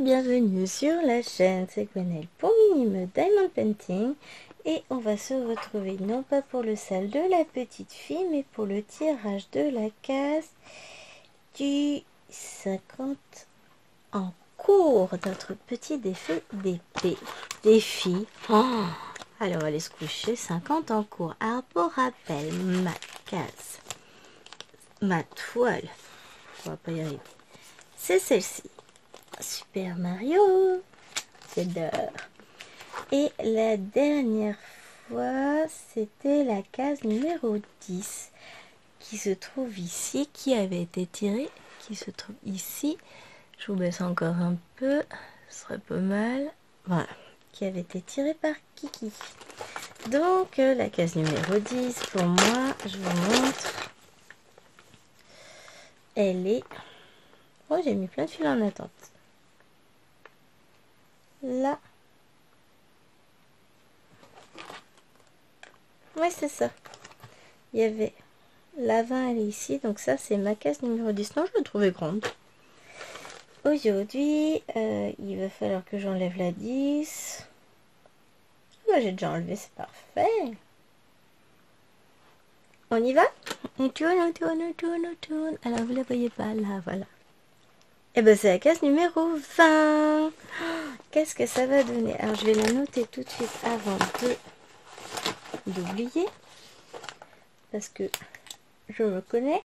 bienvenue sur la chaîne, c'est Gwenelle pour Minime Diamond Painting et on va se retrouver non pas pour le sale de la petite fille mais pour le tirage de la case du 50 en cours, notre petit défi. Oh, allez, on va aller se coucher. 50 en cours. Alors pour rappel, ma case, ma toile, on va pas y arriver, c'est celle-ci. Super Mario, j'adore. Et la dernière fois, c'était la case numéro 10 qui se trouve ici, qui avait été tirée, qui se trouve ici. Je vous baisse encore un peu, ce serait pas mal. Voilà, qui avait été tirée par Kiki. Donc, la case numéro 10, pour moi, je vous montre. Elle est... Oh, j'ai mis plein de fils en attente. Là. Oui, c'est ça. Il y avait la 20, elle est ici. Donc ça, c'est ma case numéro 10. Non, je la trouvais grande. Aujourd'hui, il va falloir que j'enlève la 10. Moi, j'ai déjà enlevé, c'est parfait. On y va? On tourne, on tourne, on tourne, on tourne. Alors, vous la voyez pas, là, voilà. Et ben, c'est la case numéro 20. Qu'est-ce que ça va donner? Alors, je vais la noter tout de suite avant d'oublier. Parce que je me connais.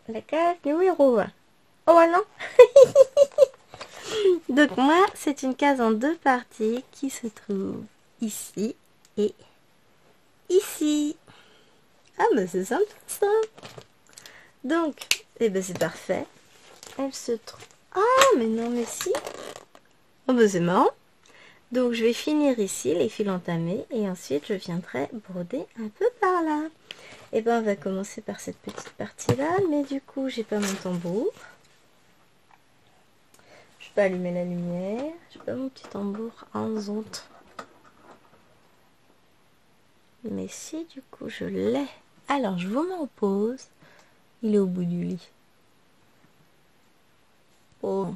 La case numéro 20. Oh non. Donc moi, c'est une case en deux parties qui se trouve ici et ici. Ah bah c'est sympa ça. Donc, eh ben c'est parfait. Elle se trouve... Ah mais non mais si. Oh bah c'est marrant. Donc je vais finir ici les fils entamés et ensuite je viendrai broder un peu par là. Et ben on va commencer par cette petite partie là, mais du coup j'ai pas mon tambour. Je peux allumer la lumière. J'ai pas mon petit tambour en zonte. Mais si du coup je l'ai. Alors je vous mets en pause. Il est au bout du lit. Oh.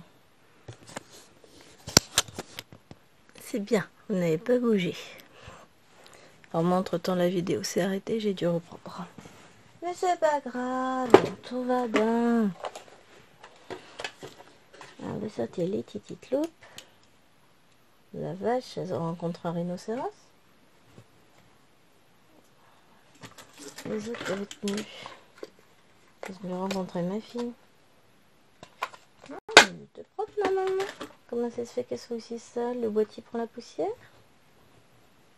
C'est bien, vous n'avez pas bougé. Alors moi entre temps la vidéo s'est arrêtée, j'ai dû reprendre. Mais c'est pas grave, tout va bien. Alors, on va sortir les petites loupes. La vache, elles ont rencontré un rhinocéros. Les autres avaient tenu. Je vais rencontrer ma fille. Ah, elle était propre normalement. Comment ça se fait qu'elle soit aussi sale? Le boîtier prend la poussière.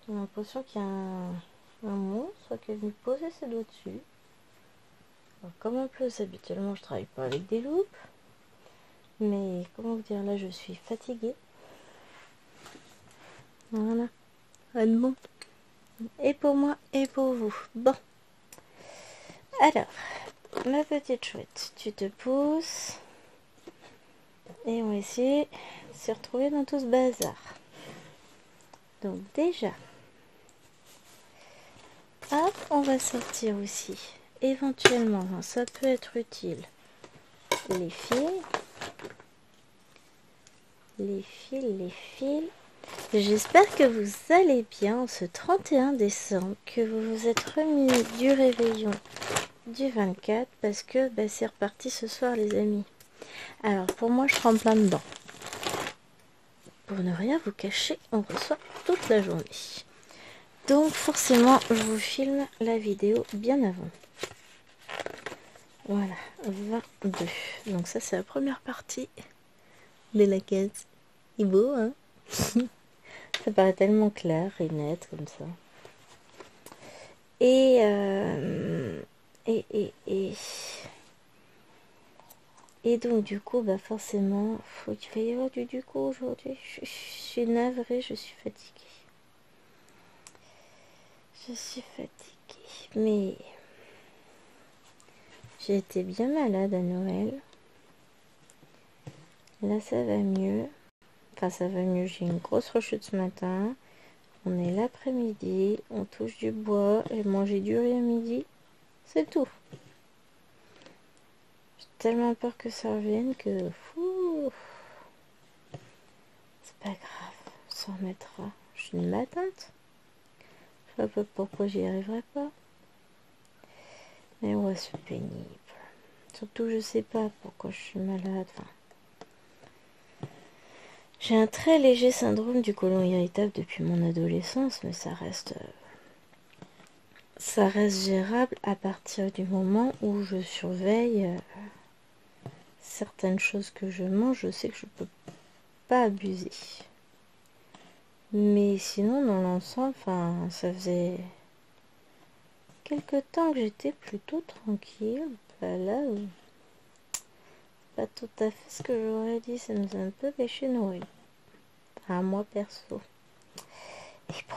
J'ai l'impression qu'il y a un monstre qui est venu poser ses doigts dessus. Alors, comme en plus habituellement je travaille pas avec des loupes. Mais comment vous dire, là je suis fatiguée. Voilà. Bon. Et pour moi et pour vous. Bon. Alors, ma petite chouette, tu te pousses. Et on va essayer de se retrouver dans tout ce bazar. Donc déjà, hop, on va sortir aussi. Éventuellement, ça peut être utile. Les fils. Les fils. J'espère que vous allez bien ce 31 décembre, que vous vous êtes remis du réveillon du 24, parce que bah, c'est reparti ce soir les amis. Alors pour moi je trempe plein dedans. Pour ne rien vous cacher, on reçoit toute la journée. Donc forcément je vous filme la vidéo bien avant. Voilà, 22. Donc ça c'est la première partie de la case. Il est beau hein. Ça paraît tellement clair et net comme ça. Et donc du coup bah forcément faut qu'il y avoir du coup aujourd'hui. Je suis navrée, je suis fatiguée. Mais j'ai été bien malade à Noël. Là ça va mieux. Enfin ça va mieux, j'ai une grosse rechute ce matin. On est l'après-midi, on touche du bois et manger du riz à midi. C'est tout. J'ai tellement peur que ça revienne que fou. permettra. Je suis une matante. Je sais pas pourquoi j'y arriverai pas. Mais ouais, c'est pénible. Surtout, je sais pas pourquoi je suis malade. Enfin, j'ai un très léger syndrome du côlon irritable depuis mon adolescence, mais ça reste gérable à partir du moment où je surveille certaines choses que je mange. Je sais que je peux pas abuser. Mais sinon, dans l'ensemble, enfin, ça faisait quelque temps que j'étais plutôt tranquille. Bah là, pas tout à fait ce que j'aurais dit, ça nous a un peu pêché nourri. Enfin, moi perso. Et bon,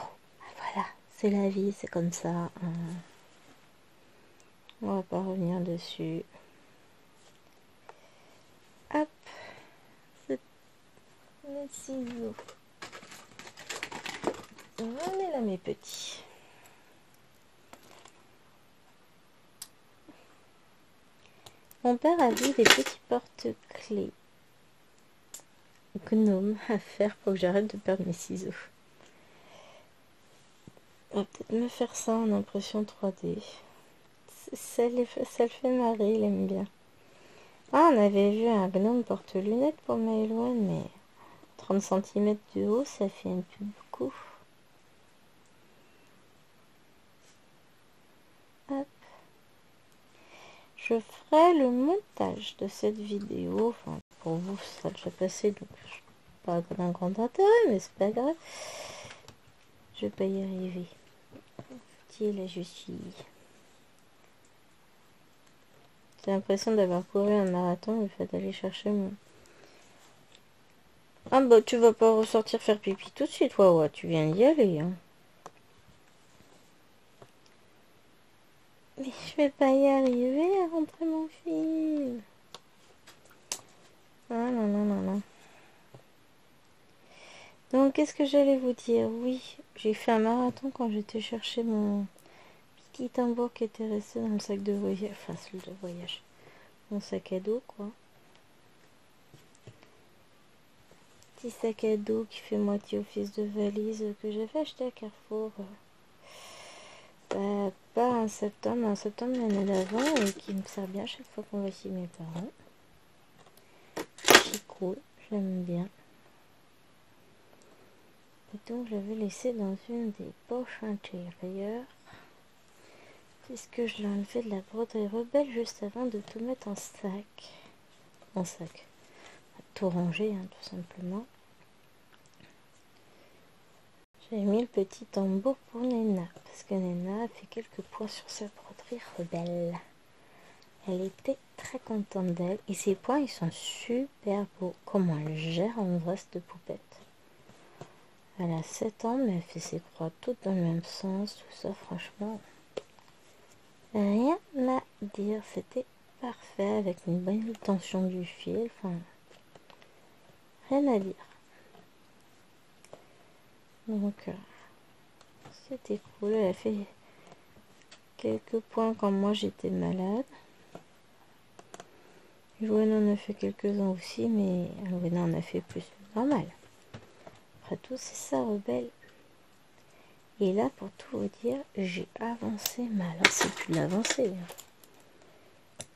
voilà, c'est la vie, c'est comme ça. On va pas revenir dessus. Hop, c'est mes ciseaux. On est là, mes petits. Mon père a vu des petits porte-clés gnome à faire pour que j'arrête de perdre mes ciseaux. On va peut-être me faire ça en impression 3D. Ça le fait marrer, il aime bien. Ah, on avait vu un gnome porte-lunettes pour Maëloine, mais 30 cm de haut, ça fait un peu beaucoup. Hop. Je ferai le montage de cette vidéo. Enfin, pour vous, ça sera déjà passé, donc pas d'un grand intérêt, mais c'est pas grave. Je vais pas y arriver. Qui est la justice? J'ai l'impression d'avoir couru un marathon, le fait d'aller chercher mon... Ah bah tu vas pas ressortir faire pipi tout de suite, ouais, tu viens d'y aller, hein. Mais je vais pas y arriver à rentrer mon fil. Ah non, non, non, non. Donc qu'est-ce que j'allais vous dire? Oui, j'ai fait un marathon quand j'étais chercher mon petit tambour qui était resté dans le sac de voyage. Enfin, celui de voyage. Mon sac à dos, quoi. Petit sac à dos qui fait moitié office de valise que j'avais acheté à Carrefour. Pas en septembre l'année d'avant et qui me sert bien chaque fois qu'on va chez mes parents. C'est cool, j'aime bien. Et donc j'avais laissé dans une des poches intérieures puisque je l'ai enlevé de la broderie rebelle juste avant de tout mettre en sac. En sac. Tout ranger, hein, tout simplement. J'ai mis le petit tambour pour Nena parce que Nena a fait quelques points sur sa broderie rebelle. Elle était très contente d'elle. Et ses points, ils sont super beaux. Comment elle gère en vrai cette poupette. Elle a 7 ans, mais elle fait ses croix toutes dans le même sens. Tout ça, franchement, rien à dire. C'était parfait avec une bonne tension du fil. Enfin, rien à dire. Donc, c'était cool. Elle a fait quelques points quand moi j'étais malade. Louane en a fait quelques-uns aussi, mais Louane en a fait plus. Normal. Après tout, c'est ça, rebelle. Et là, pour tout vous dire, j'ai avancé. Mais alors, c'est plus l'avancée.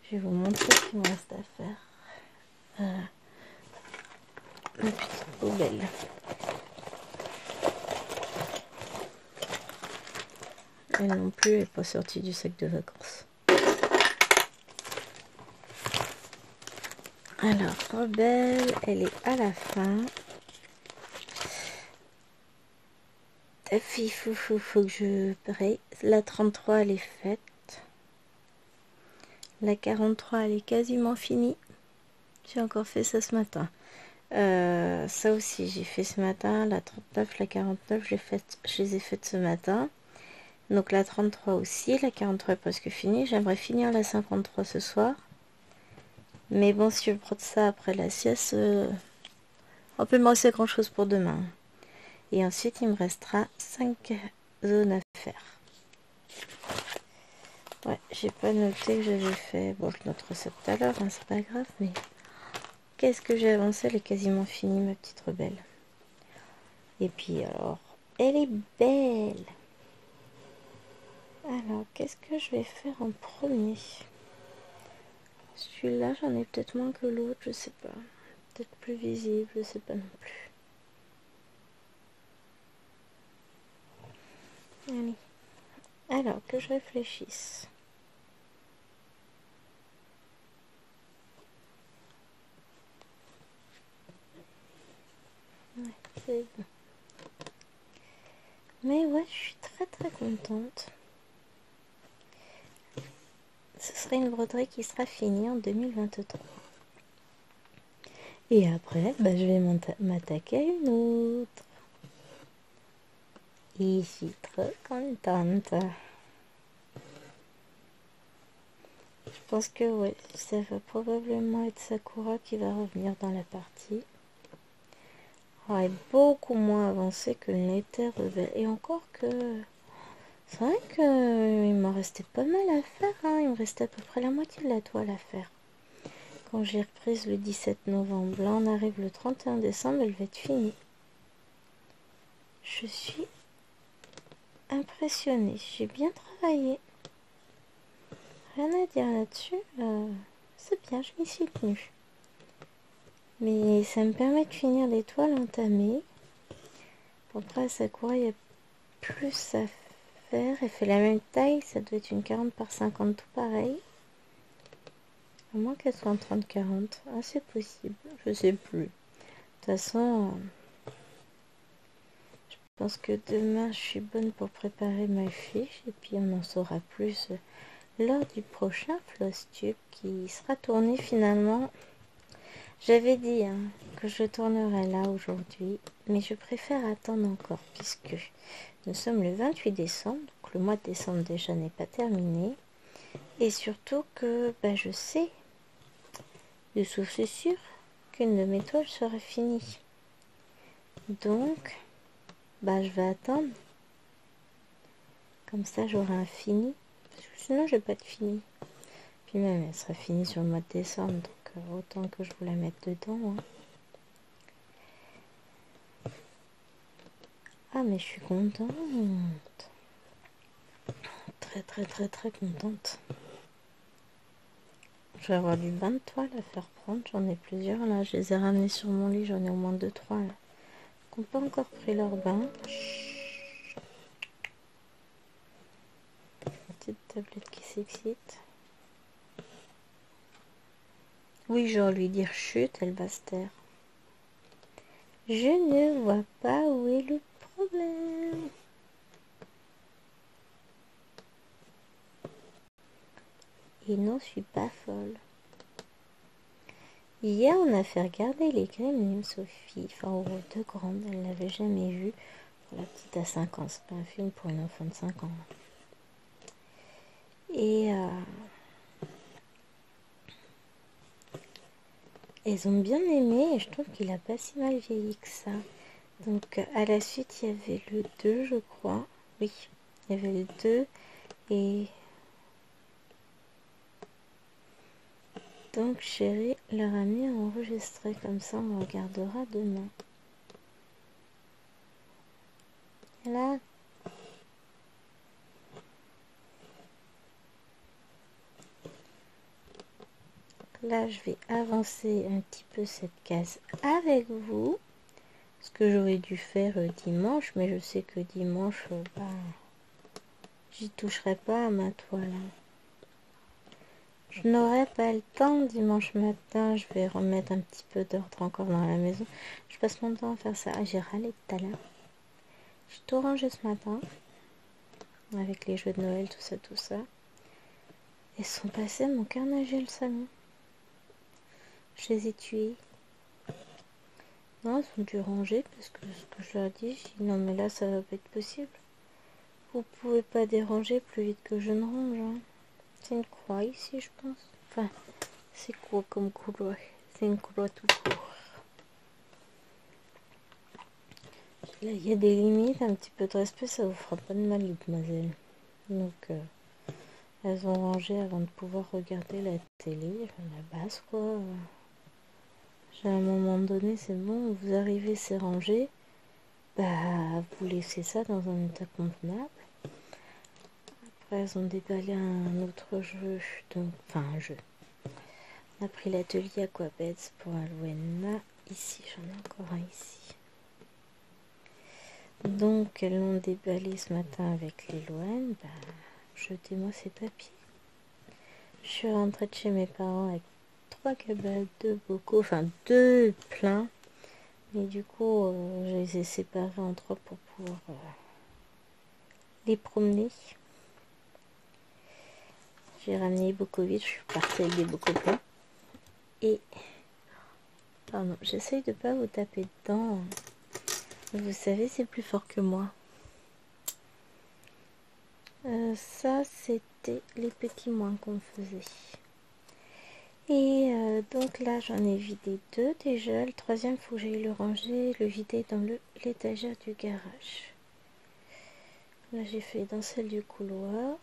Je vais vous montrer ce qu'il me reste à faire. Voilà. Ma petite poubelle. Elle non plus, elle n'est pas sortie du sac de vacances. Alors, rebelle, elle est à la fin. Il faut que je pareil. La 33, elle est faite. La 43, elle est quasiment finie. J'ai encore fait ça ce matin. Ça aussi, j'ai fait ce matin. La 39, la 49, je les ai faites ce matin. Donc la 33 aussi. La 43 est presque finie. J'aimerais finir la 53 ce soir. Mais bon, si je prends ça après la sieste, on peut me rester grand chose pour demain. Et ensuite, il me restera 5 zones à faire. Ouais, j'ai pas noté que j'avais fait. Bon, je noterai ça tout à l'heure, hein, c'est pas grave, mais qu'est-ce que j'ai avancé, elle est quasiment finie, ma petite rebelle. Et puis alors, elle est belle. Alors, qu'est-ce que je vais faire en premier? Celui-là, j'en ai peut-être moins que l'autre, je sais pas. Peut-être plus visible, je sais pas non plus. Allez. Alors, que je réfléchisse. Ouais, c'est bon. Mais ouais, je suis très contente. Ce serait une broderie qui sera finie en 2023. Et après, je vais m'attaquer à une autre. Et je suis trop contente. Je pense que ouais, ça va probablement être Sakura qui va revenir dans la partie. Elle est beaucoup moins avancée que le n'était Rebelle. Et encore que... C'est vrai qu'il m'en restait pas mal à faire. Hein. Il me restait à peu près la moitié de la toile à faire. Quand j'ai reprise le 17 novembre, là on arrive le 31 décembre, elle va être finie. Je suis impressionnée. J'ai bien travaillé. Rien à dire là-dessus. C'est bien, je m'y suis tenue. Mais ça me permet de finir les toiles entamées. Après, à Sakura, il y a plus à faire. Elle fait la même taille, ça doit être une 40 par 50, tout pareil. À moins qu'elle soit en 30-40. Ah, c'est possible, je sais plus. De toute façon, je pense que demain, je suis bonne pour préparer ma fiche. Et puis, on en saura plus lors du prochain Flosstube qui sera tourné finalement. J'avais dit que je tournerais là aujourd'hui, mais je préfère attendre encore puisque nous sommes le 28 décembre, donc le mois de décembre déjà n'est pas terminé. Et surtout que je sais, de source sûre, qu'une de mes toiles sera finie. Donc, je vais attendre. Comme ça, j'aurai un fini. Parce que sinon, je vais pas être fini. Puis même, elle sera finie sur le mois de décembre, donc autant que je vous la mette dedans. Hein. Ah, mais je suis contente. Très contente. Je vais avoir du bain de toile à faire prendre. J'en ai plusieurs là. Je les ai ramenés sur mon lit. J'en ai au moins 2-3 là. Qui n'ont pas encore pris leur bain. Petite tablette qui s'excite. Oui, je vais lui dire chut, elle va se taire. Je ne vois pas où est le problème. Et n'en suis pas folle. Hier, on a fait regarder les Gremlins, Sophie. Enfin, aux deux grandes, elle l'avait jamais vu. Pour la petite à 5 ans, c'est pas un film pour une enfant de 5 ans. Et elles ont bien aimé et je trouve qu'il a pas si mal vieilli que ça. Donc à la suite, il y avait le 2, je crois. Oui, il y avait le 2 et... Donc chérie leur a mis enregistré, comme ça on le regardera demain. Là. Là, je vais avancer un petit peu cette case avec vous. Ce que j'aurais dû faire dimanche, mais je sais que dimanche, j'y toucherai pas à ma toile. Je n'aurai pas le temps dimanche matin. Je vais remettre un petit peu d'ordre encore dans la maison. Je passe mon temps à faire ça. Ah, j'ai râlé tout à l'heure. J'ai tout rangé ce matin. Avec les jeux de Noël, tout ça, tout ça. Ils sont passés à mon carnage et le salon. Je les ai tués. Non, ils sont dû ranger parce que ce que je leur ai dit, j'ai dit non mais là ça va pas être possible. Vous pouvez pas déranger plus vite que je ne range. Hein. C'est une croix ici, je pense. Enfin, c'est quoi comme couleur? C'est une croix tout court. Là, il y a des limites, un petit peu de respect, ça vous fera pas de mal, mademoiselle. Donc, elles ont rangé avant de pouvoir regarder la télé, la base quoi. À un moment donné, c'est bon, vous arrivez, c'est rangé. Bah, vous laissez ça dans un état convenable. Après, elles ont déballé un autre jeu, donc, enfin un jeu. On a pris l'atelier Aquabeds pour Alwena. Ici, j'en ai encore un ici. Donc, elles l'ont déballé ce matin avec l'Eloane. Bah, jetez-moi ces papiers. Je suis rentrée de chez mes parents avec 3 cabales, 2 bocaux, enfin 2 pleins. Mais du coup, je les ai séparés en 3 pour pouvoir les promener. J'ai ramené les bocaux vides, je suis partie avec des bocaux pleins. Et, pardon, j'essaye de pas vous taper dedans. Vous savez, c'est plus fort que moi. Ça, c'était les petits moins qu'on faisait. Et donc là, j'en ai vidé 2 déjà. Le troisième, il faut que j'aille le ranger, le vider dans l'étagère du garage. Là, j'ai fait dans celle du couloir.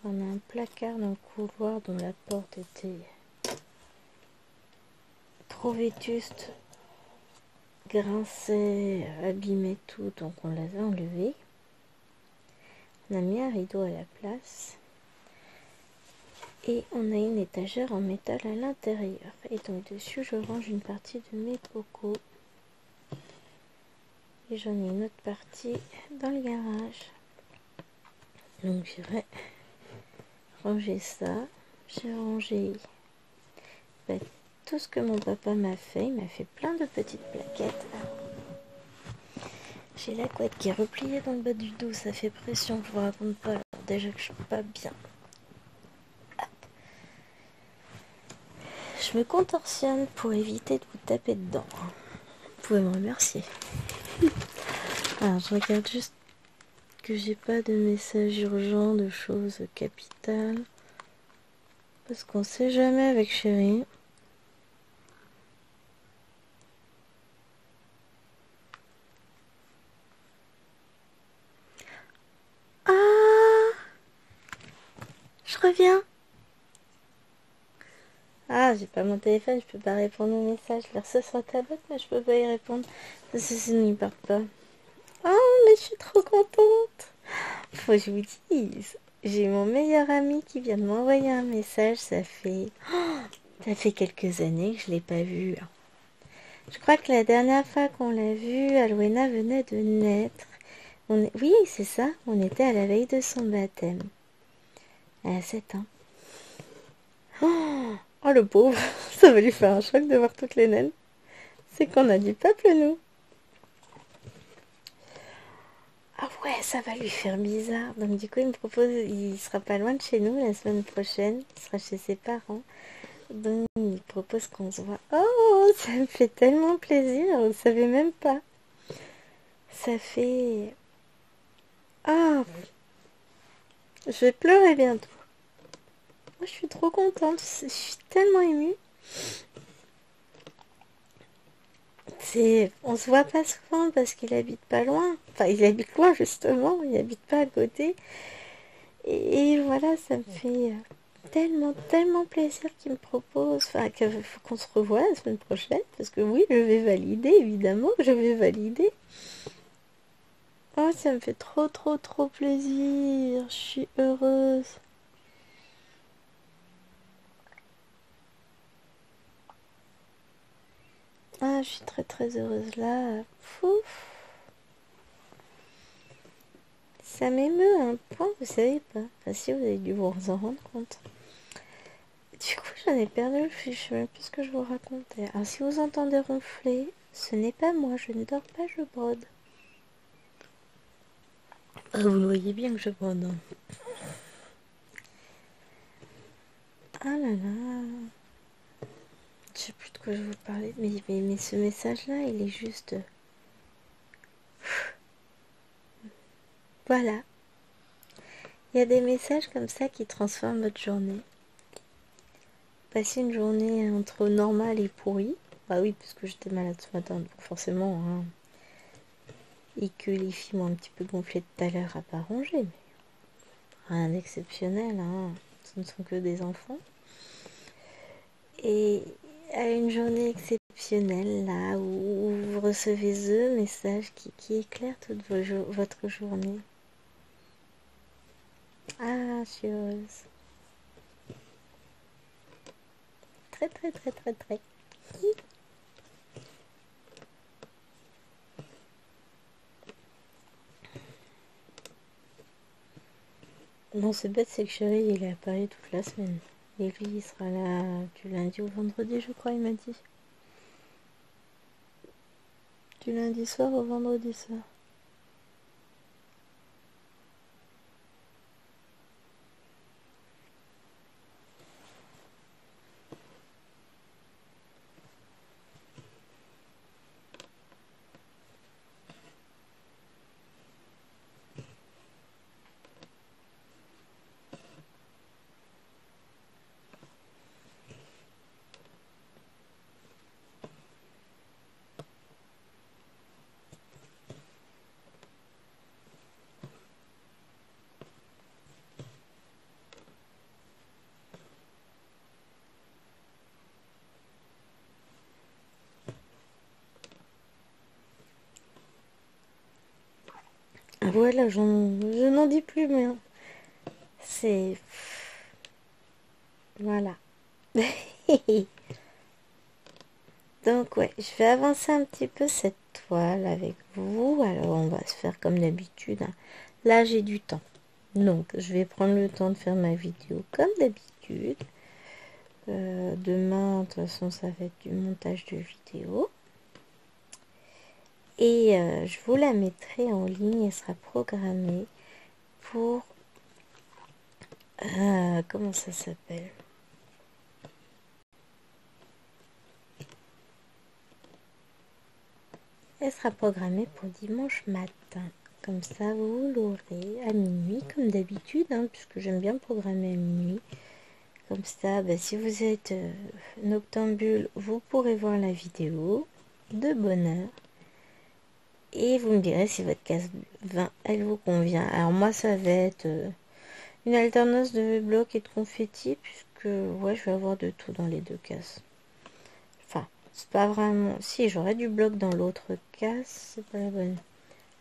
On a un placard dans le couloir dont la porte était trop vétuste, grinçait, abîmait tout, donc on l'a enlevé. On a mis un rideau à la place. Et on a une étagère en métal à l'intérieur. Et donc dessus, je range une partie de mes bocaux. Et j'en ai une autre partie dans le garage. Donc j'irai ranger ça. J'ai rangé tout ce que mon papa m'a fait. Il m'a fait plein de petites plaquettes. J'ai la couette qui est repliée dans le bas du dos. Ça fait pression, je vous raconte pas. Alors déjà que je suis pas bien. Je me contorsionne pour éviter de vous taper dedans. Vous pouvez me remercier. Alors je regarde juste que j'ai pas de messages urgents, de choses capitales. Parce qu'on sait jamais avec chérie. Ah, je reviens. Ah, j'ai pas mon téléphone, je peux pas répondre aux messages. Je l'ai reçu sur tablette, mais je peux pas y répondre. Parce que sinon il part pas. Oh, mais je suis trop contente. Faut que je vous dise. J'ai mon meilleur ami qui vient de m'envoyer un message. Ça fait quelques années que je l'ai pas vu. Je crois que la dernière fois qu'on l'a vu, Alwena venait de naître. Oui, c'est ça. On était à la veille de son baptême. Elle a 7 ans. Oh, le pauvre. Ça va lui faire un choc de voir toutes les naines. C'est qu'on a du peuple, nous. Ah ouais, ça va lui faire bizarre. Donc du coup, il me propose, il sera pas loin de chez nous la semaine prochaine. Il sera chez ses parents. Donc il propose qu'on se voit. Oh, ça me fait tellement plaisir. Vous savez même pas. Ça fait... Ah, je vais pleurer bientôt. Moi, je suis trop contente. Je suis tellement émue. On se voit pas souvent parce qu'il habite pas loin. Enfin, il habite loin justement. Il habite pas à côté. Et voilà, ça me fait tellement, tellement plaisir qu'il me propose. Enfin, qu'il faut qu'on se revoie la semaine prochaine. Parce que oui, je vais valider, évidemment. Je vais valider. Oh, ça me fait trop, trop, trop plaisir. Je suis heureuse. Ah, je suis très, très heureuse là. Pouf. Ça m'émeut à un point, vous savez pas. Enfin, si, vous avez dû vous en rendre compte. Du coup, j'en ai perdu le fil. Je sais même plus ce que je vous racontais. Alors, si vous entendez ronfler, ce n'est pas moi. Je ne dors pas, je brode. Ah, vous le voyez bien que je brode. Hein. Ah là là. Je sais plus de quoi je vous parlais. Mais ce message-là, il est juste... Voilà. Il y a des messages comme ça qui transforment votre journée. Passer une journée entre normale et pourrie. Bah oui, parce que j'étais malade ce matin, donc forcément. Hein. Et que les filles m'ont un petit peu gonflé tout à l'heure à pas ranger. Mais rien d'exceptionnel, hein. Ce ne sont que des enfants. Et à une journée exceptionnelle, émotionnel là où vous recevez ce message qui éclaire toute votre journée. Ah, je suis heureuse. Très très très très très. Bon, c'est bête, c'est que chérie, il est à Paris toute la semaine. Et lui, il sera là du lundi au vendredi, je crois, il m'a dit. Du lundi soir au vendredi soir. Voilà, je n'en dis plus, mais c'est... Voilà. Donc ouais, je vais avancer un petit peu cette toile avec vous. Alors on va se faire comme d'habitude, hein. Là j'ai du temps. Donc je vais prendre le temps de faire ma vidéo comme d'habitude. Demain, de toute façon, ça va être du montage de vidéo. Et je vous la mettrai en ligne. Elle sera programmée pour... comment ça s'appelle? Elle sera programmée pour dimanche matin. Comme ça, vous l'aurez à minuit, comme d'habitude, hein, puisque j'aime bien programmer à minuit. Comme ça, bah, si vous êtes noctambule, vous pourrez voir la vidéo de bonne heure. Et vous me direz si votre case 20, elle vous convient. Alors moi, ça va être une alternance de blocs et de confettis, puisque ouais, je vais avoir de tout dans les deux cases. Enfin, c'est pas vraiment... Si, j'aurai du bloc dans l'autre case, c'est pas la bonne.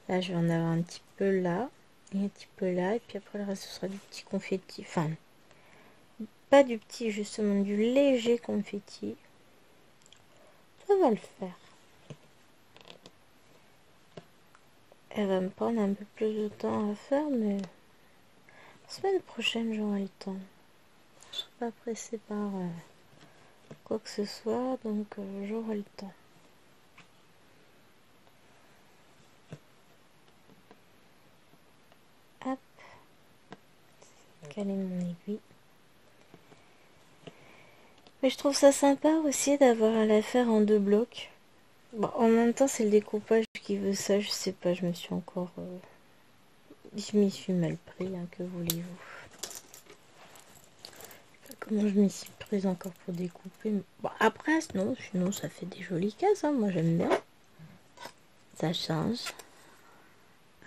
Là, je vais en avoir un petit peu là, et un petit peu là, et puis après le reste, ce sera du petit confetti. Enfin, pas du petit, justement, du léger confetti. Ça va le faire. Elle va me prendre un peu plus de temps à faire, mais la semaine prochaine, j'aurai le temps. Je ne serai pas pressée par quoi que ce soit, donc j'aurai le temps. Hop, caler mon aiguille. Mais je trouve ça sympa aussi d'avoir à la faire en deux blocs. Bon, en même temps, c'est le découpage qui veut ça, je sais pas, je me suis encore... je m'y suis mal pris, hein, que voulez-vous. Comment je m'y suis prise encore pour découper. Bon, après, non, sinon ça fait des jolies cases, hein, moi j'aime bien. Ça change.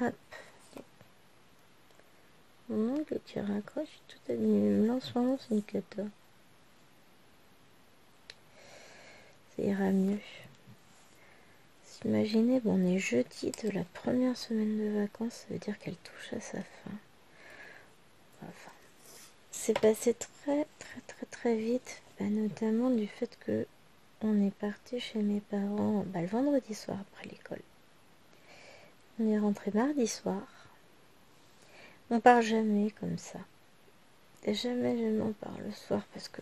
Hop. Non, le tir accroche, tout abîmé. Là, en ce moment, c'est une cata. Ça ira mieux. Imaginez, bon, on est jeudi de la première semaine de vacances, ça veut dire qu'elle touche à sa fin. Enfin, c'est passé très très très très vite, bah, notamment du fait que on est parti chez mes parents le vendredi soir après l'école. On est rentré mardi soir. On part jamais comme ça. Jamais on part le soir parce que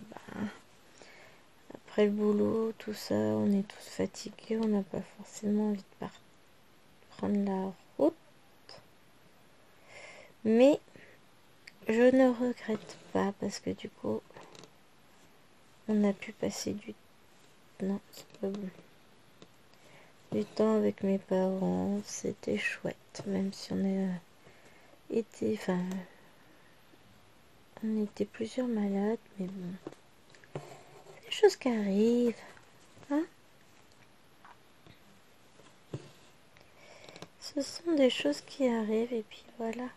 après le boulot, tout ça, on est tous fatigués, on n'a pas forcément envie de prendre la route. Mais je ne regrette pas parce que du coup, on a pu passer non, c'est pas bon. Du temps avec mes parents, c'était chouette, même si on a été, enfin, on était plusieurs malades, mais bon, c'est des choses qui arrivent, hein. Ce sont des choses qui arrivent et puis voilà.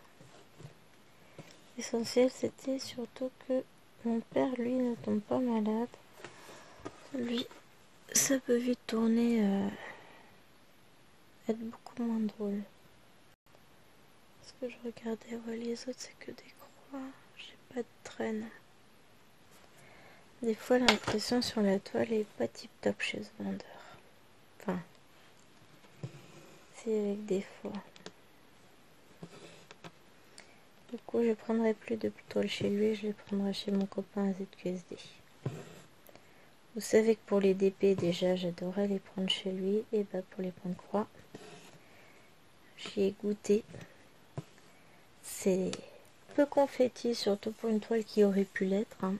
L'essentiel, c'était surtout que mon père, lui, ne tombe pas malade. Lui, ça peut vite tourner, être beaucoup moins drôle. Parce que je regardais, ouais, les autres c'est que des croix, j'ai pas de traîne. Des fois l'impression sur la toile est pas tip top chez ce vendeur. Enfin, c'est avec des fois. Du coup, je prendrai plus de toile chez lui, je les prendrai chez mon copain à ZQSD. Vous savez que pour les DP, déjà, j'adorais les prendre chez lui. Et bah pour les points de croix, j'y ai goûté. C'est peu confetti, surtout pour une toile qui aurait pu l'être. Hein.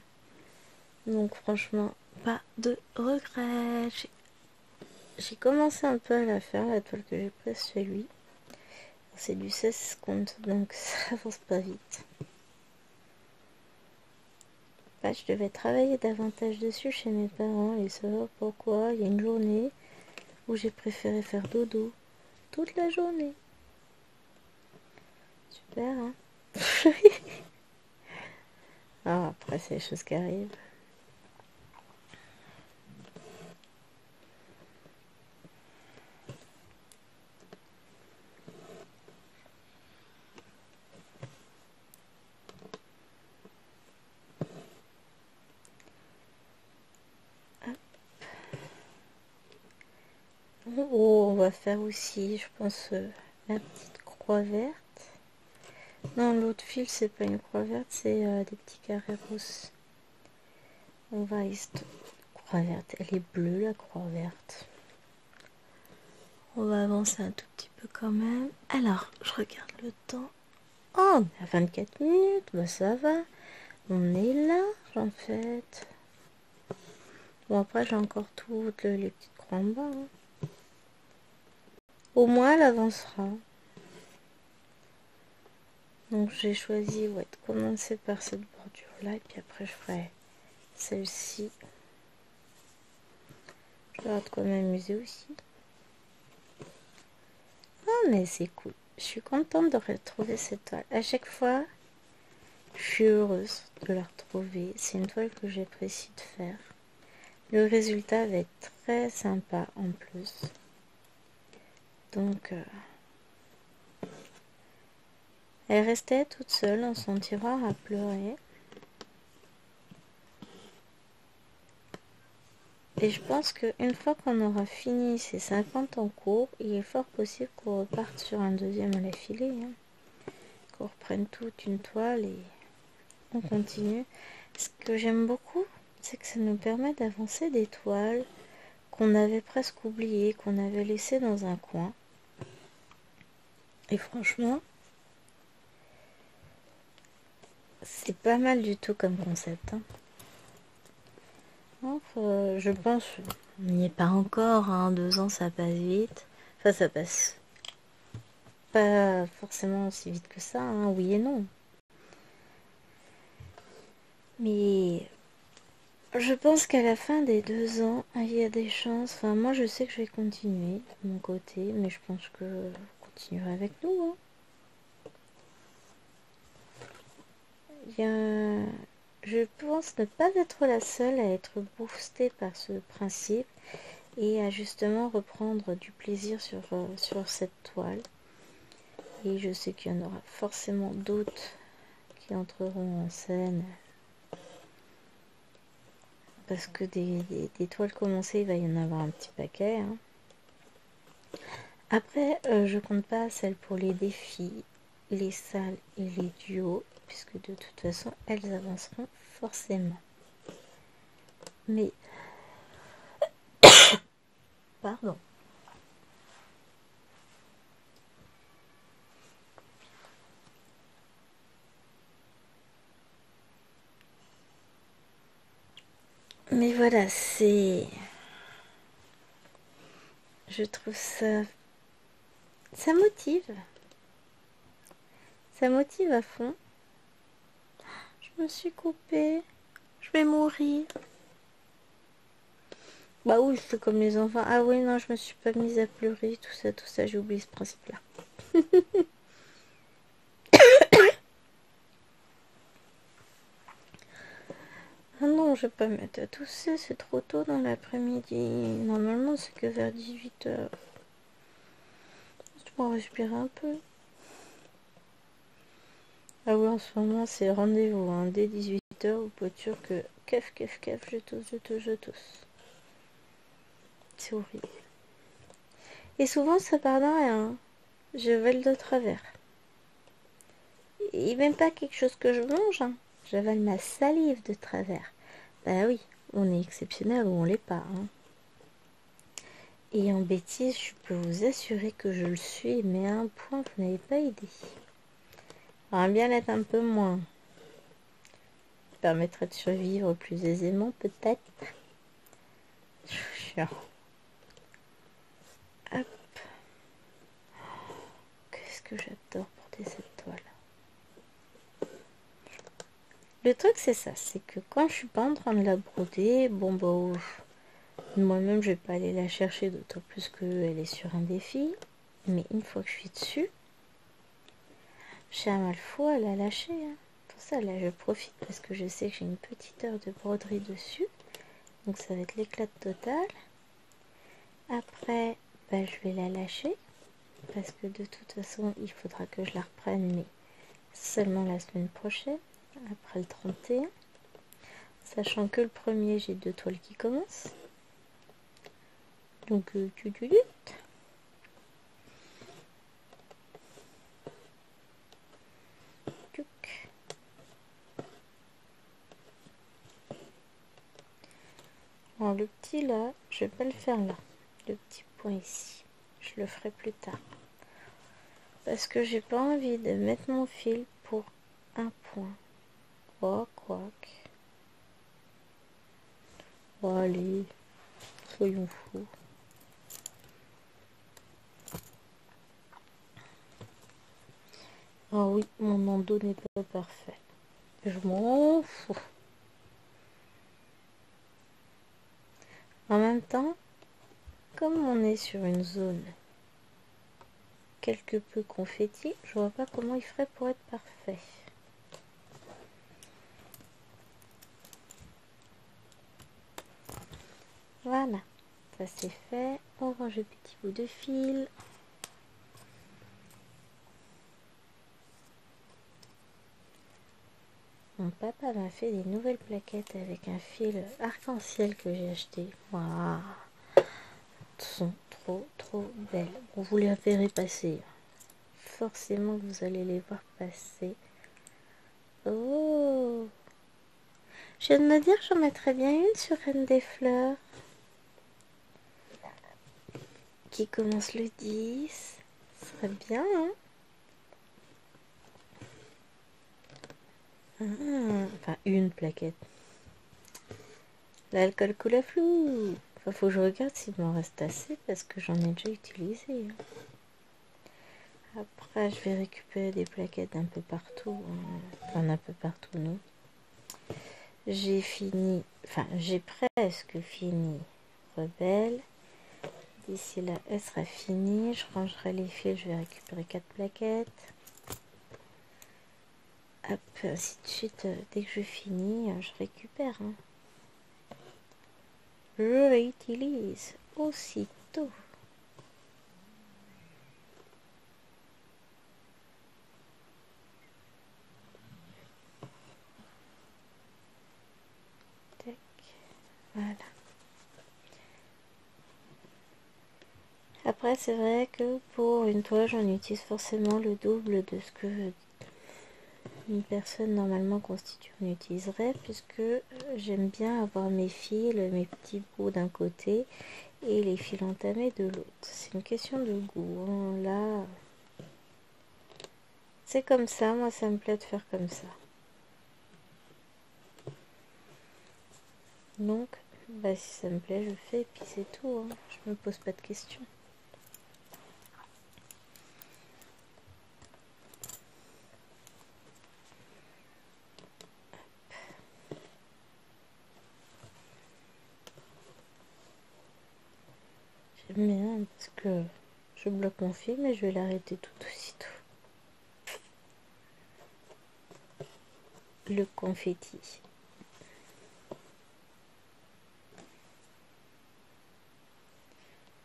Donc franchement, pas de regrets. J'ai commencé un peu à la faire, la toile que j'ai prise chez lui. C'est du 16 comptes, donc ça avance pas vite. Bah, je devais travailler davantage dessus chez mes parents et savoir pourquoi. Il y a une journée où j'ai préféré faire dodo toute la journée. Super, hein. Ah, après, c'est les choses qui arrivent. Oh, on va faire aussi, je pense, la petite croix verte. Non, l'autre fil, c'est pas une croix verte, c'est des petits carrés roses. On va croix verte. Elle est bleue, la croix verte. On va avancer un tout petit peu quand même. Alors, je regarde le temps. Oh, on est à 24 minutes. Bah, ça va. On est large, en fait. Bon, après, j'ai encore toutes les petites croix en bas. Hein. Au moins, elle avancera. Donc, j'ai choisi de commencer par cette bordure-là. Et puis après, je ferai celle-ci. Je vais avoir de quoi m'amuser aussi. Oh, mais c'est cool. Je suis contente de retrouver cette toile. À chaque fois, je suis heureuse de la retrouver. C'est une toile que j'apprécie de faire. Le résultat va être très sympa en plus. Donc, elle restait toute seule dans son tiroir à pleurer. Et je pense qu'une fois qu'on aura fini ces 50 en cours, il est fort possible qu'on reparte sur un deuxième à la filée. Hein. Qu'on reprenne toute une toile et on continue. Ce que j'aime beaucoup, c'est que ça nous permet d'avancer des toiles qu'on avait presque oubliées, qu'on avait laissées dans un coin. Et franchement, c'est pas mal du tout comme concept. Hein. Enfin, je pense, on n'y est pas encore, hein, 2 ans ça passe vite. Enfin, ça passe pas forcément aussi vite que ça, hein, oui et non. Mais je pense qu'à la fin des 2 ans, il y a des chances. Enfin, moi je sais que je vais continuer de mon côté, mais je pense que vous continuerez avec nous. Hein. Je pense ne pas être la seule à être boostée par ce principe et à justement reprendre du plaisir sur cette toile. Et je sais qu'il y en aura forcément d'autres qui entreront en scène. Parce que des toiles commencées, il va y en avoir un petit paquet. Hein. Après, je compte pas celles pour les défis, les salles et les duos, puisque de toute façon, elles avanceront forcément. Mais, pardon. Mais voilà, je trouve ça... Ça motive. Ça motive à fond. Je me suis coupée. Je vais mourir. Bah oui, je fais comme les enfants. Ah oui, non, je me suis pas mise à pleurer. Tout ça, j'ai oublié ce principe-là. Ah non, je vais pas mettre à tousser, c'est trop tôt dans l'après-midi. Normalement, c'est que vers 18 h. Je vais respirer un peu. Ah oui, en ce moment, c'est rendez-vous. Hein. Dès 18 h, vous pouvez être sûr que kef, je tousse, je tousse. C'est horrible. Et souvent, ça part d'un rien. Je vole de travers. Et même pas quelque chose que je mange. Hein. J'avale ma salive de travers. Bah oui, on est exceptionnel ou on l'est pas. Hein. Et en bêtise, je peux vous assurer que je le suis, mais à un point, vous n'avez pas idée. J'aimerais bien l'être un peu moins. Ça permettrait de survivre plus aisément, peut-être. Chiant. Hop. Qu'est-ce que j'adore porter cette toile. Le truc, c'est ça, c'est que quand je suis pas en train de la broder, bon bah, moi-même, je vais pas aller la chercher, d'autant plus qu'elle est sur un défi. Mais une fois que je suis dessus, j'ai un mal fou à la lâcher. Hein. Pour ça, là, je profite parce que je sais que j'ai une petite heure de broderie dessus. Donc, ça va être l'éclat total. Après, bah, je vais la lâcher. Parce que de toute façon, il faudra que je la reprenne, mais seulement la semaine prochaine, après le 31. Sachant que le premier, j'ai 2 toiles qui commencent. Donc, alors, le petit là, je vais pas le faire là. Le petit point ici. Je le ferai plus tard. Parce que j'ai pas envie de mettre mon fil pour un point. Oh, quoique. Oh, allez, soyons fous. Ah oui, mon endos n'est pas parfait. Je m'en fous. En même temps, comme on est sur une zone quelque peu confetti, je vois pas comment il ferait pour être parfait. Voilà, ça c'est fait. On range le petit bout de fil. Mon papa m'a fait des nouvelles plaquettes avec un fil arc-en-ciel que j'ai acheté. Waouh, elles sont trop belles. Bon, vous les verrez passer. Forcément, vous allez les voir passer. Oh, je viens de me dire que j'en mettrais bien une sur Reine des Fleurs. Qui commence le 10. Ce serait bien, hein? Enfin, une plaquette. L'alcool coule à flou. Enfin, faut que je regarde s'il m'en reste assez parce que j'en ai déjà utilisé. Après, je vais récupérer des plaquettes d'un peu partout. Enfin, d'un peu partout, non. J'ai fini, enfin, j'ai presque fini Rebelle. D'ici là, elle sera finie. Je rangerai les fils. Je vais récupérer 4 plaquettes. Hop, ainsi de suite. Dès que je finis, je récupère. Hein. Je réutilise aussitôt. Tac. Voilà. Après, c'est vrai que pour une toile, j'en utilise forcément le double de ce que une personne normalement constituée en utiliserait, puisque j'aime bien avoir mes fils, mes petits bouts d'un côté et les fils entamés de l'autre. C'est une question de goût. Hein. Là, c'est comme ça. Moi, ça me plaît de faire comme ça. Donc, bah, si ça me plaît, je fais et puis c'est tout. Hein. Je me pose pas de questions. J'aime bien parce que je bloque mon film et je vais l'arrêter tout aussitôt. Le confetti.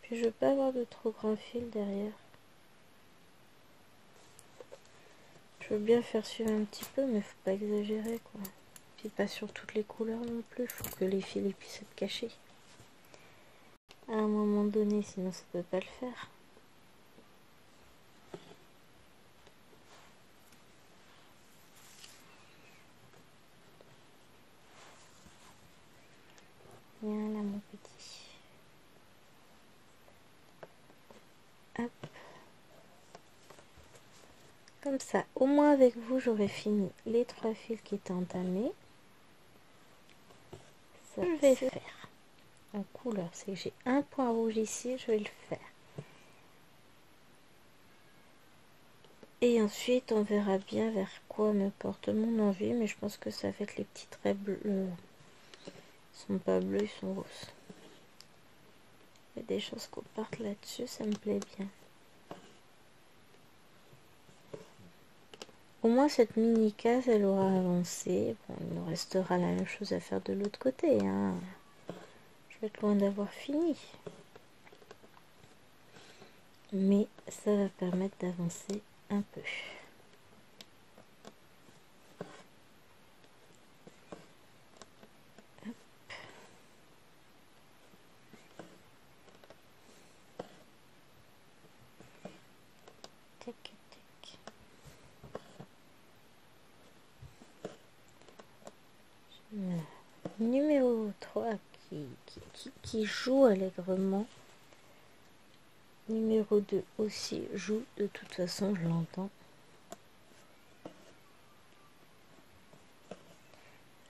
Puis je veux pas avoir de trop grands fils derrière. Je veux bien faire suivre un petit peu, mais faut pas exagérer quoi. Puis pas sur toutes les couleurs non plus, faut que les fils puissent être cachés. À un moment donné, sinon ça peut pas le faire. Voilà mon petit. Hop. Comme ça, au moins avec vous, j'aurai fini les 3 fils qui étaient entamés. Ça, je vais faire en couleur. C'est que j'ai un point rouge ici, je vais le faire. Et ensuite, on verra bien vers quoi me porte mon envie, mais je pense que ça va être les petits traits bleus. Ils sont pas bleus, ils sont roses. Il y a des choses qu'on parte là-dessus, ça me plaît bien. Au moins cette mini case, elle aura avancé. Bon, il nous restera la même chose à faire de l'autre côté, hein. Je vais être loin d'avoir fini. Mais ça va permettre d'avancer un peu. Tac, tac. Numéro 3 qui joue allègrement. Numéro 2 aussi joue, de toute façon je l'entends.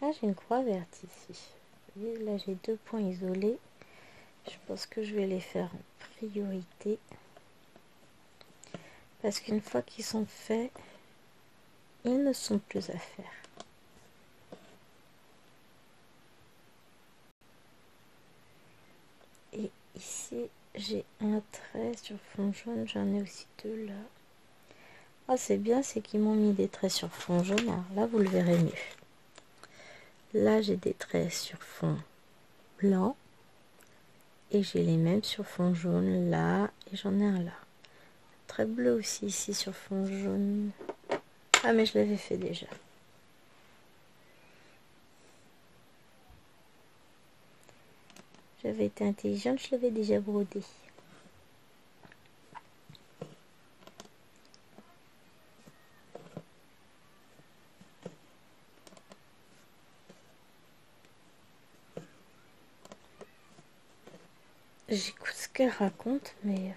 Ah, j'ai une croix verte ici. Vous voyez, là j'ai 2 points isolés. Je pense que je vais les faire en priorité. Parce qu'une fois qu'ils sont faits, ils ne sont plus à faire. Et ici, j'ai un trait sur fond jaune. J'en ai aussi 2 là. Ah, c'est bien, c'est qu'ils m'ont mis des traits sur fond jaune. Alors là, vous le verrez mieux. Là, j'ai des traits sur fond blanc. Et j'ai les mêmes sur fond jaune là. Et j'en ai un là. Trait bleu aussi ici sur fond jaune. Ah, mais je l'avais fait déjà. J'avais été intelligente, je l'avais déjà brodé. J'écoute ce qu'elle raconte, mais...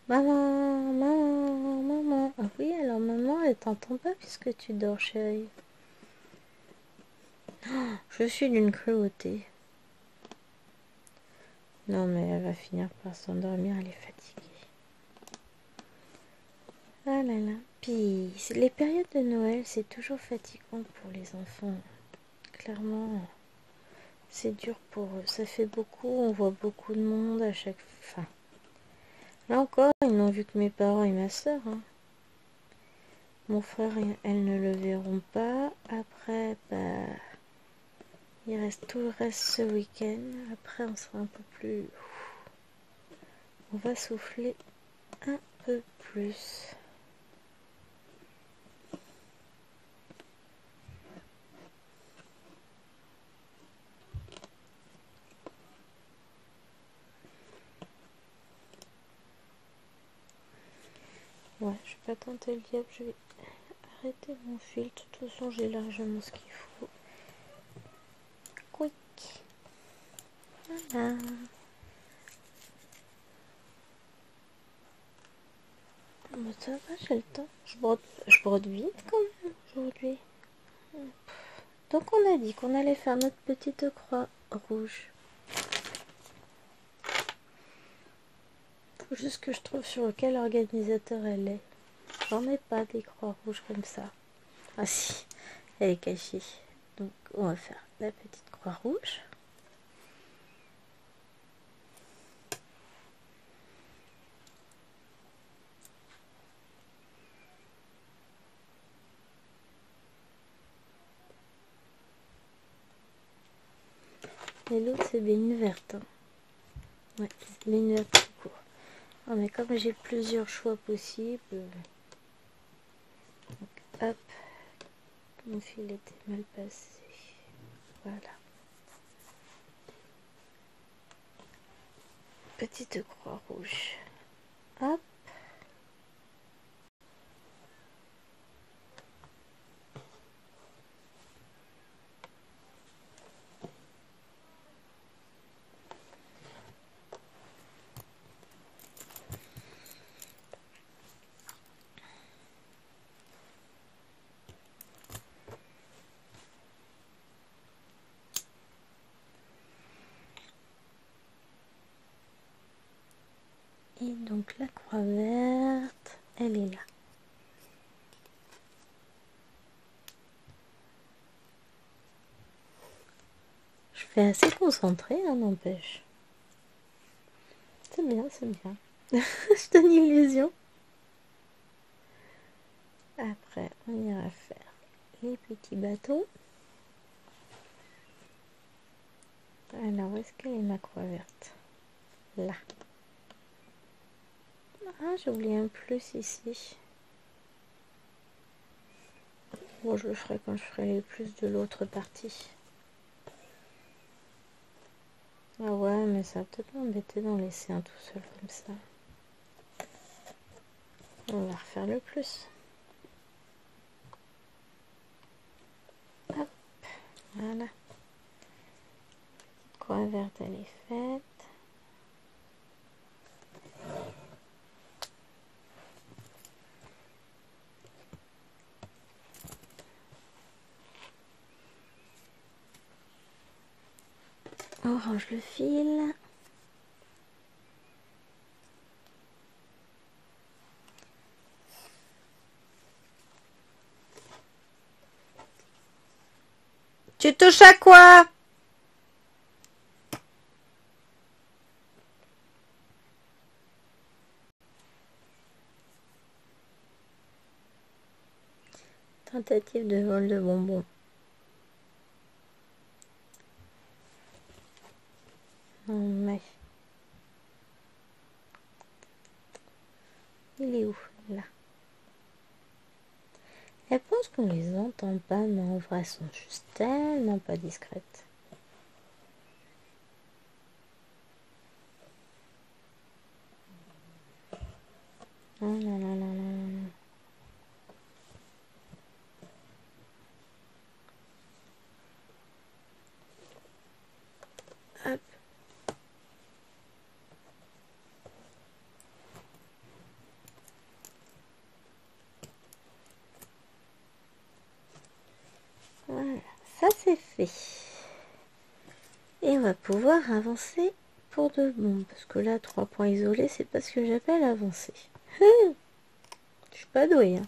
Maman, maman, maman. Ah oui, alors maman, elle t'entend pas puisque tu dors, chérie. Oh, je suis d'une cruauté. Non, mais elle va finir par s'endormir, elle est fatiguée. Ah là là. Puis, les périodes de Noël, c'est toujours fatigant pour les enfants. Clairement, c'est dur pour eux. Ça fait beaucoup, on voit beaucoup de monde à chaque fin. Là encore, ils n'ont vu que mes parents et ma soeur. Hein. Mon frère, elles ne le verront pas. Après, bah, il reste tout le reste ce week-end. Après, on sera un peu plus... On va souffler un peu plus. Ouais, je vais pas tenter le diable. Je vais arrêter mon fil. De toute façon, j'ai largement ce qu'il faut. Quick. Voilà. Bon, ça va, j'ai le temps. Je brode vite quand même aujourd'hui. Donc on a dit qu'on allait faire notre petite croix rouge. Faut juste que je trouve sur quel organisateur elle est. J'en ai pas des croix rouges comme ça. Ah si, elle est cachée. Donc on va faire la petite croix rouge. Et l'autre c'est bien une verte. Hein. Ouais, c'est bien une verte tout court. Oh, mais comme j'ai plusieurs choix possibles, donc, hop, mon fil était mal passé. Voilà. Petite croix rouge. Hop. Et donc la croix verte, elle est là. Je fais assez concentré, hein, n'empêche. C'est bien, c'est bien. Je donne une illusion. Après, on ira faire les petits bateaux. Alors, où est-ce qu'elle est ma croix verte? Là. Ah, j'ai oublié un plus ici. Bon, je le ferai quand je ferai les plus de l'autre partie. Ah ouais, mais ça va peut-être m'embêter d'en laisser un tout seul comme ça. On va refaire le plus. Hop, voilà. Croix verte, elle est faite. On range le fil. Tu touches à quoi? Tentative de vol de bonbons. Mais il est où? Là. Elle pense qu'on les entend pas, mais en vrai, elles sont juste tellement pas discrètes. Oh là là là là là. Hop. Voilà, ça c'est fait. Et on va pouvoir avancer pour de bon. Parce que là, 3 points isolés, c'est pas ce que j'appelle avancer. Je suis pas douée, hein.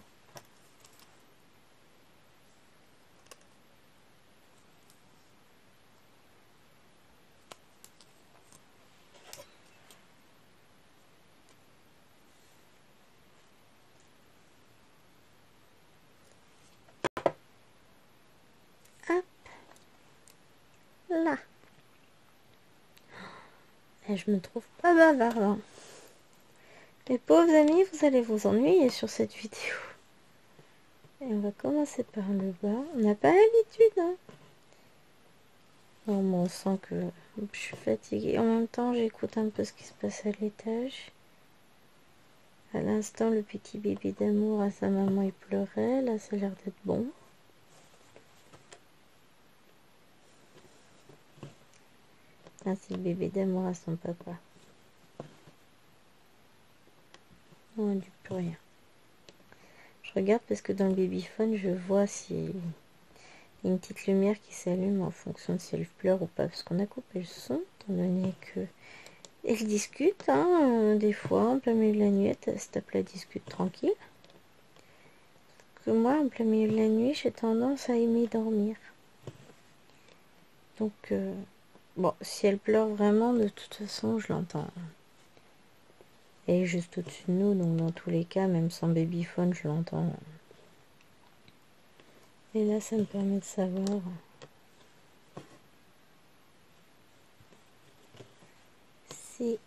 Hop. Là. Et je me trouve pas bavard là. Les pauvres amis, vous allez vous ennuyer sur cette vidéo. Et on va commencer par le bas. On n'a pas l'habitude, hein. Bon, on sent que je suis fatiguée. En même temps, j'écoute un peu ce qui se passe à l'étage. À l'instant, le petit bébé d'amour à sa maman, il pleurait. Là, ça a l'air d'être bon. Ah, c'est le bébé d'amour à son papa. On ne dit plus rien. Je regarde parce que dans le babyphone, je vois s'il y a une petite lumière qui s'allume en fonction de si elle pleure ou pas. Parce qu'on a coupé le son, étant donné que elle discute, hein, des fois, en plein milieu de la nuit, elle se tape la discute tranquille. Que moi, en plein milieu de la nuit, j'ai tendance à aimer dormir. Donc, bon, si elle pleure vraiment, de toute façon, je l'entends. Elle est juste au-dessus de nous, donc dans tous les cas, même sans babyphone, je l'entends. Et là, ça me permet de savoir si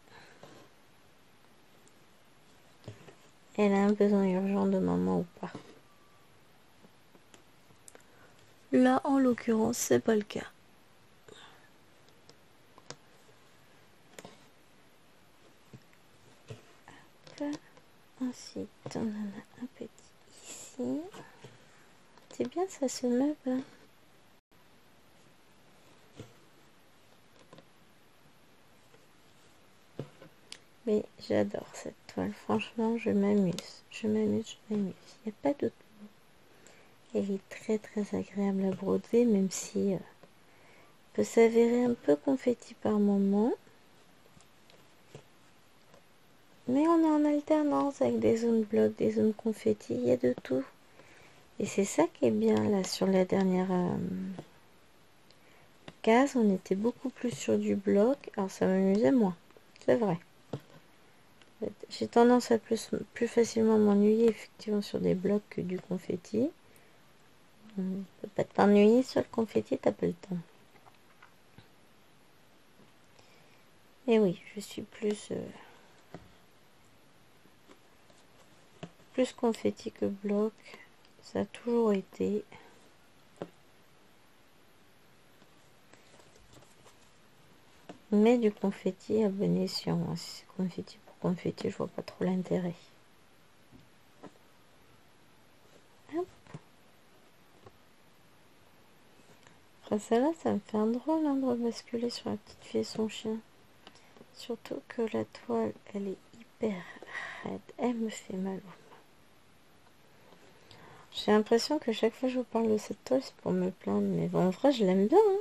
elle a un besoin urgent de maman ou pas. Là, en l'occurrence, c'est pas le cas. Ensuite, on en a un petit ici. C'est bien, ça se meuble. Mais j'adore cette toile. Franchement, je m'amuse. Je m'amuse. Il n'y a pas d'autre mot. Elle est très très agréable à broder, même si peut s'avérer un peu confetti par moment. Mais on est en alternance avec des zones blocs, des zones confetti. Il y a de tout. Et c'est ça qui est bien là sur la dernière case. On était beaucoup plus sur du bloc. Alors ça m'amusait moins. C'est vrai. J'ai tendance à plus facilement m'ennuyer effectivement sur des blocs que du confetti. On peut pas t'ennuyer sur le confetti, t'as pas le temps. Et oui, je suis plus confetti que bloc. Ça a toujours été. Mais du confetti à bon escient. Si c'est confetti pour confetti, je vois pas trop l'intérêt. Après celle-là, ça me fait un drôle de rebasculer sur la petite fille et son chien. Surtout que la toile, elle est hyper raide. Elle me fait mal. J'ai l'impression que chaque fois que je vous parle de cette toile, c'est pour me plaindre. Mais bon, en vrai, je l'aime bien. Hein.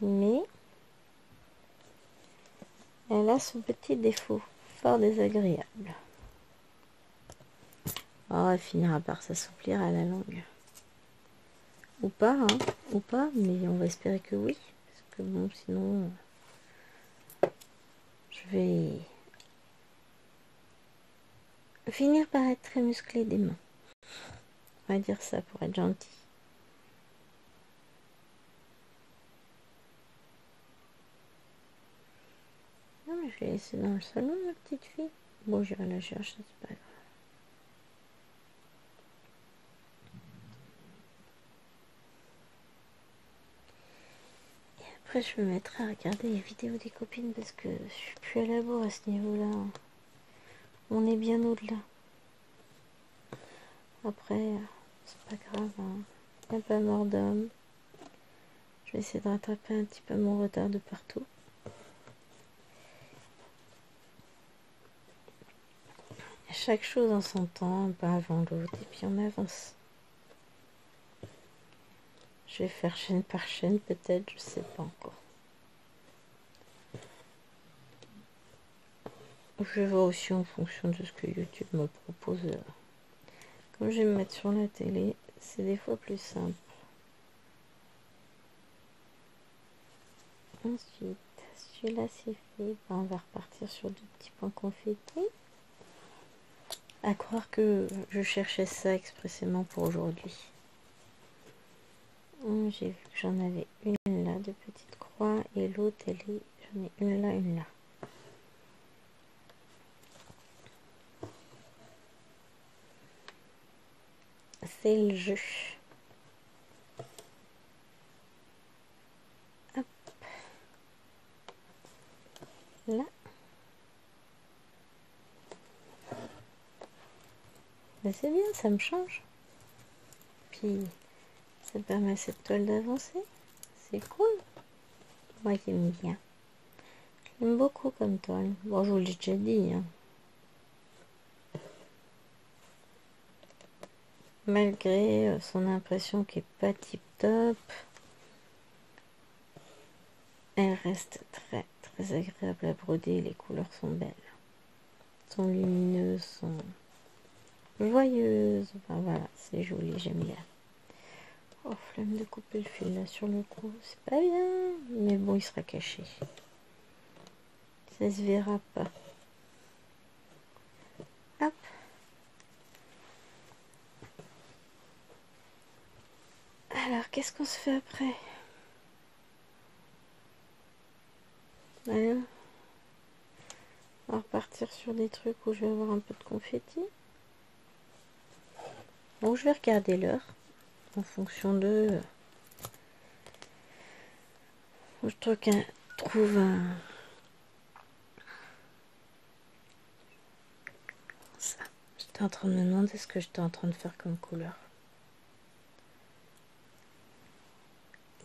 Mais elle a son petit défaut, fort désagréable. Oh, elle finira par s'assouplir à la longue. Ou pas, hein. Ou pas, mais on va espérer que oui. Parce que bon, sinon, je vais finir par être très musclée des mains. On va dire ça pour être gentil. Non, mais je l'ai laissée dans le salon, ma petite fille. Bon, j'irai la chercher, c'est pas grave. Et après, je me mettrai à regarder les vidéos des copines parce que je suis plus à la bourre à ce niveau-là. On est bien au-delà. Après, c'est pas grave, hein. Il n'y a pas mort d'homme. Je vais essayer de rattraper un petit peu mon retard de partout. Chaque chose en son temps, un pas avant l'autre, et puis on avance. Je vais faire chaîne par chaîne, peut-être, je sais pas encore. Je vois aussi en fonction de ce que YouTube me propose. Comme je vais me mettre sur la télé, c'est des fois plus simple. Ensuite, celui-là c'est fait. On va repartir sur deux petits points confettis. À croire que je cherchais ça expressément pour aujourd'hui. J'ai vu que j'en avais une là de petite croix et l'autre j'en ai une là, une là. C'est le jeu. Hop. Là. Mais c'est bien, ça me change. Puis ça permet à cette toile d'avancer. C'est cool. Moi j'aime bien. J'aime beaucoup comme toile. Bon, je vous l'ai déjà dit. Hein. Malgré son impression qui est pas tip top, elle reste très très agréable à broder. Les couleurs sont belles. Sont lumineuses, sont joyeuses. Enfin voilà, c'est joli, j'aime bien. Oh, flemme de couper le fil là sur le coup. C'est pas bien. Mais bon, il sera caché. Ça se verra pas. Hop. Alors, qu'est-ce qu'on se fait après? Alors, on va repartir partir sur des trucs où je vais avoir un peu de confetti. Donc je vais regarder l'heure en fonction de... Je trouve un... Ça. J'étais en train de me demander ce que j'étais en train de faire comme couleur.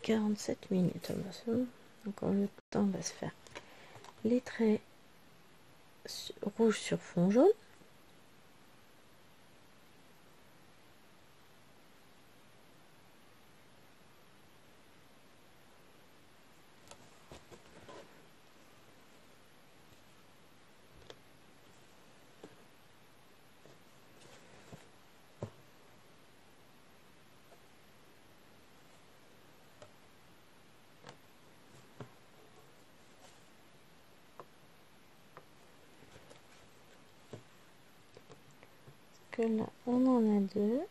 47 minutes. Ah bah c'est bon. Encore le temps va se faire. Les traits rouges sur fond jaune. Que là on en a deux.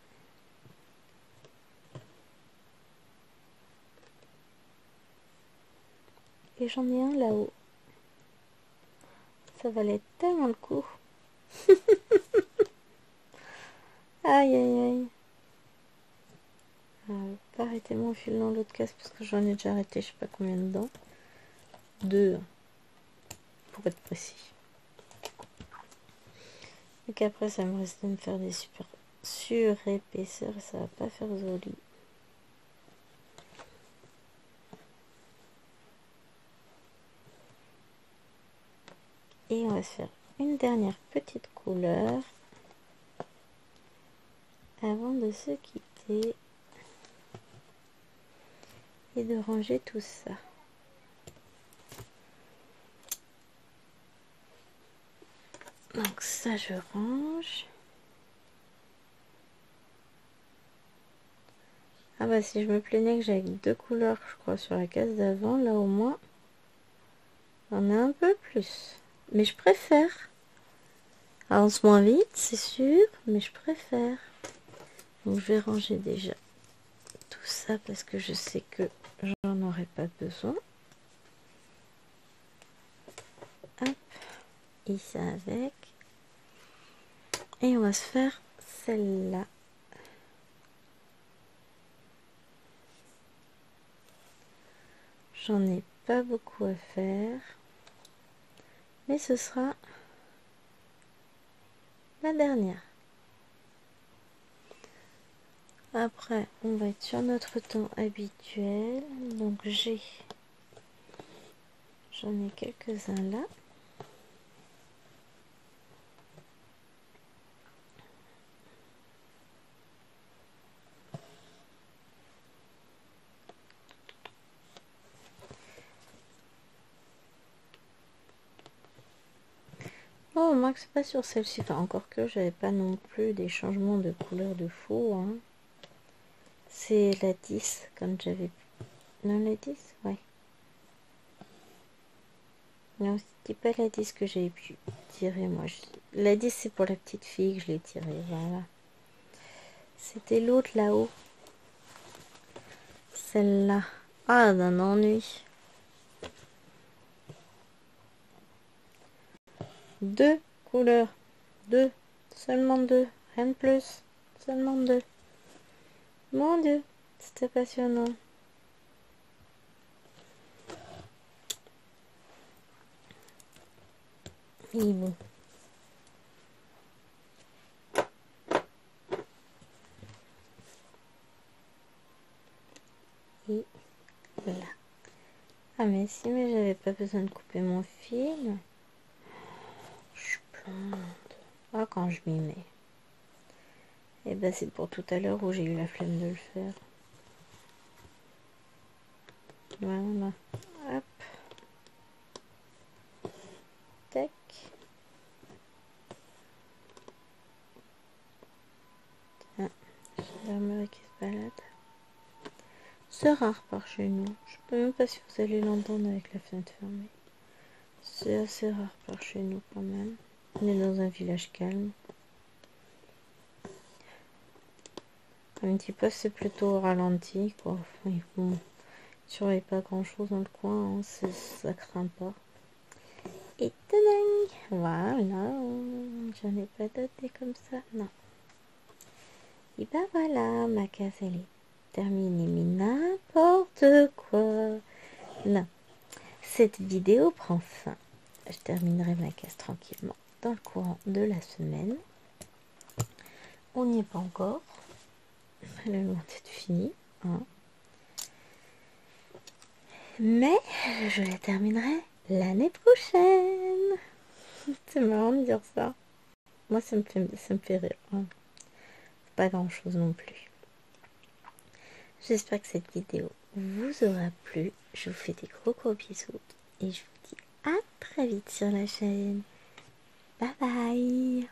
Et j'en ai un là-haut. Ça valait tellement le coup. Aïe aïe aïe. Je vais pas arrêter mon fil dans l'autre case parce que j'en ai déjà arrêté je sais pas combien dedans. Deux pour être précis. Et qu'après ça me reste de me faire des super surépaisseurs et ça va pas faire joli. Et on va se faire une dernière petite couleur avant de se quitter et de ranger tout ça. Donc ça je range. Ah bah si je me plaignais que j'avais deux couleurs je crois sur la case d'avant, là au moins on a un peu plus. Mais je préfère. Avance moins vite c'est sûr, mais je préfère. Donc je vais ranger déjà tout ça parce que je sais que j'en aurai pas besoin. Hop, et ça avec. Et on va se faire celle-là. J'en ai pas beaucoup à faire. Mais ce sera la dernière. Après, on va être sur notre temps habituel. Donc j'en ai quelques-uns là. Oh, moi, c'est pas sur celle-ci. Enfin, encore que j'avais pas non plus des changements de couleur de fou. Hein. C'est la 10, comme j'avais... Non, la 10, ouais. Non, c'était pas la 10 que j'ai pu tirer, moi. La 10, c'est pour la petite fille que je l'ai tirée, voilà. C'était l'autre là-haut. Celle-là. Ah, d'un ennui. Deux couleurs. Deux. Seulement deux. Rien de plus. Seulement deux. Mon Dieu, c'était passionnant. Et bon. Et là. Ah mais si, mais j'avais pas besoin de couper mon fil. Je suis plante. Ah, quand je m'y mets. Et ben c'est pour tout à l'heure où j'ai eu la flemme de le faire. Voilà. Hop. Tac. Tiens, j'ai l'armurerie qui se balade. C'est rare par chez nous. Je sais même pas si vous allez l'entendre avec la fenêtre fermée. C'est assez rare par chez nous quand même. On est dans un village calme. Un petit peu, c'est plutôt au ralenti, quoi. Enfin, bon, il surveille pas grand chose dans le coin, hein. Ça craint pas. Et tadang! Voilà, je n'ai pas doté comme ça, non. Et ben voilà, ma case elle est terminée, mais n'importe quoi. Non, cette vidéo prend fin. Je terminerai ma case tranquillement dans le courant de la semaine. On n'y est pas encore. Elle est loin d'être finie, hein. Mais je la terminerai l'année prochaine. C'est marrant de dire ça. Moi, ça me fait rire, hein. Pas grand chose non plus. J'espère que cette vidéo vous aura plu. Je vous fais des gros bisous. Et je vous dis à très vite sur la chaîne. Bye bye.